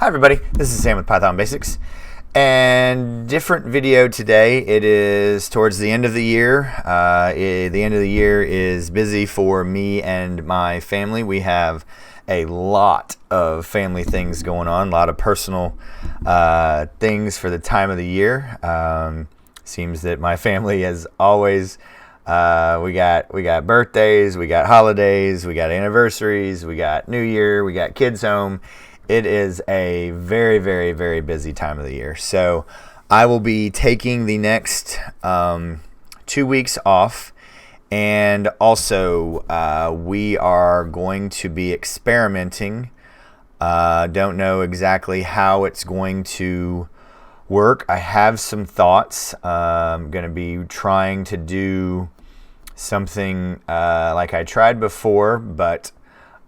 Hi everybody, this is Sam with Python Basics, and different video today. It is towards the end of the year. The end of the year is busy for me and my family. We have a lot of family things going on, a lot of personal things for the time of the year. Seems that my family is always we got birthdays, we got holidays, we got anniversaries, we got New Year, we got kids home. It is a very, very, very busy time of the year. So I will be taking the next 2 weeks off, and also we are going to be experimenting. Don't know exactly how it's going to work. I have some thoughts. I'm going to be trying to do something like I tried before, but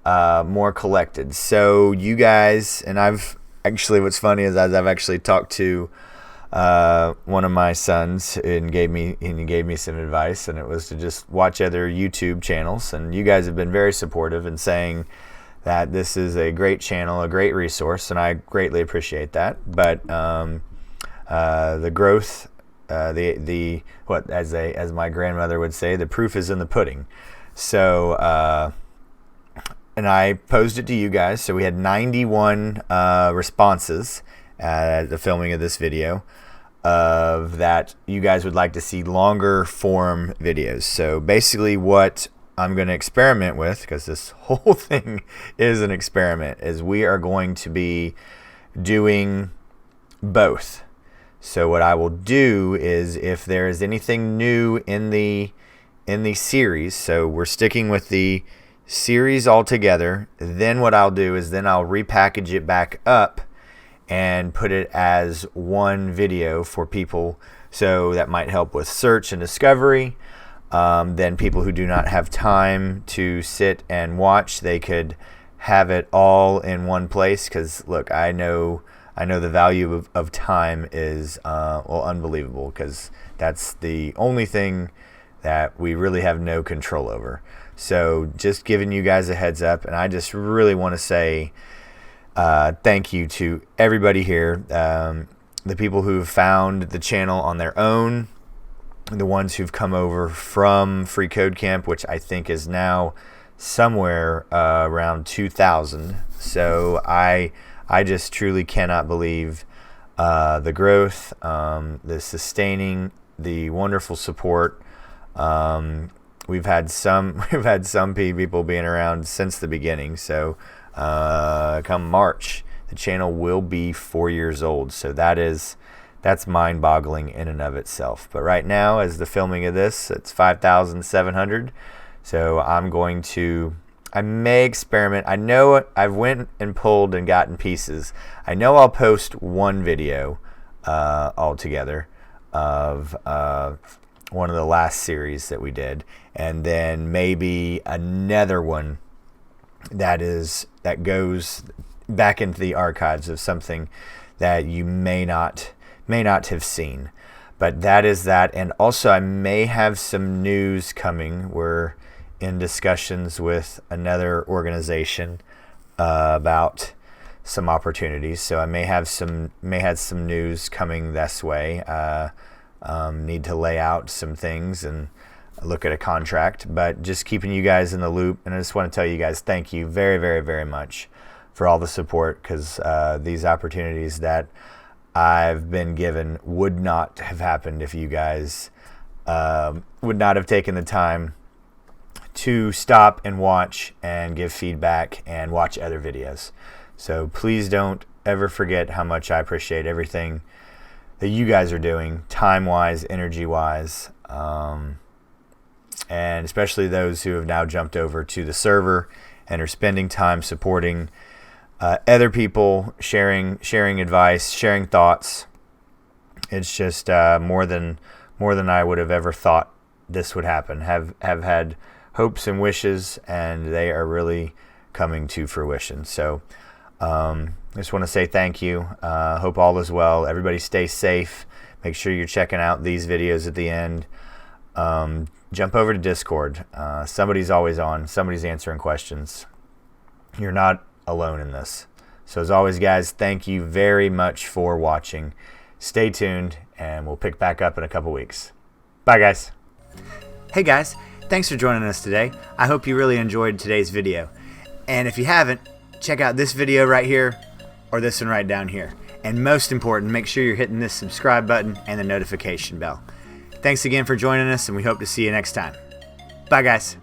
more collected. So you guys, and I've actually, what's funny is I've actually talked to one of my sons and he gave me some advice, and it was to just watch other YouTube channels. And you guys have been very supportive in saying that this is a great channel, a great resource, and I greatly appreciate that. But the growth, what as my grandmother would say, the proof is in the pudding. So and I posed it to you guys. So we had 91 responses at the filming of this video of that you guys would like to see longer form videos. So basically what I'm going to experiment with, because this whole thing is an experiment, is we are going to be doing both. So what I will do is, if there is anything new in the series, so we're sticking with the series altogether, then what I'll do is then I'll repackage it back up and put it as one video for people, so that might help with search and discovery. Then people who do not have time to sit and watch, they could have it all in one place, because look, I know the value of time is unbelievable, because that's the only thing that we really have no control over. So just giving you guys a heads up, and I just really want to say thank you to everybody here, the people who've found the channel on their own, the ones who've come over from Free Code Camp, which I think is now somewhere around 2,000. So I just truly cannot believe the growth, the sustaining, the wonderful support. We've had some people being around since the beginning. So come March, the channel will be 4 years old. So that's mind-boggling in and of itself. But right now, as the filming of this, it's 5,700. So I may experiment. I know I've went and pulled and gotten pieces. I know I'll post one video altogether of one of the last series that we did, and then maybe another one that goes back into the archives of something that you may not have seen. But that is that. And also I may have some news coming. We're in discussions with another organization about some opportunities, so I may have some news coming this way. Need to lay out some things and look at a contract, but just keeping you guys in the loop. And I just want to tell you guys thank you very, very, very much for all the support, because these opportunities that I've been given would not have happened if you guys would not have taken the time to stop and watch and give feedback and watch other videos. So please don't ever forget how much I appreciate everything that you guys are doing, time-wise, energy-wise, and especially those who have now jumped over to the server and are spending time supporting other people, sharing advice, sharing thoughts. It's just more than I would have ever thought this would happen. Have had hopes and wishes, and they are really coming to fruition. So I just want to say thank you. Hope all is well. Everybody stay safe. Make sure you're checking out these videos at the end. Jump over to Discord. Somebody's always on. Somebody's answering questions. You're not alone in this. So as always, guys, thank you very much for watching. Stay tuned, and we'll pick back up in a couple weeks. Bye, guys. Hey, guys. Thanks for joining us today. I hope you really enjoyed today's video. And if you haven't, check out this video right here or this one right down here. And most important, make sure you're hitting this subscribe button and the notification bell. Thanks again for joining us, and we hope to see you next time. Bye, guys.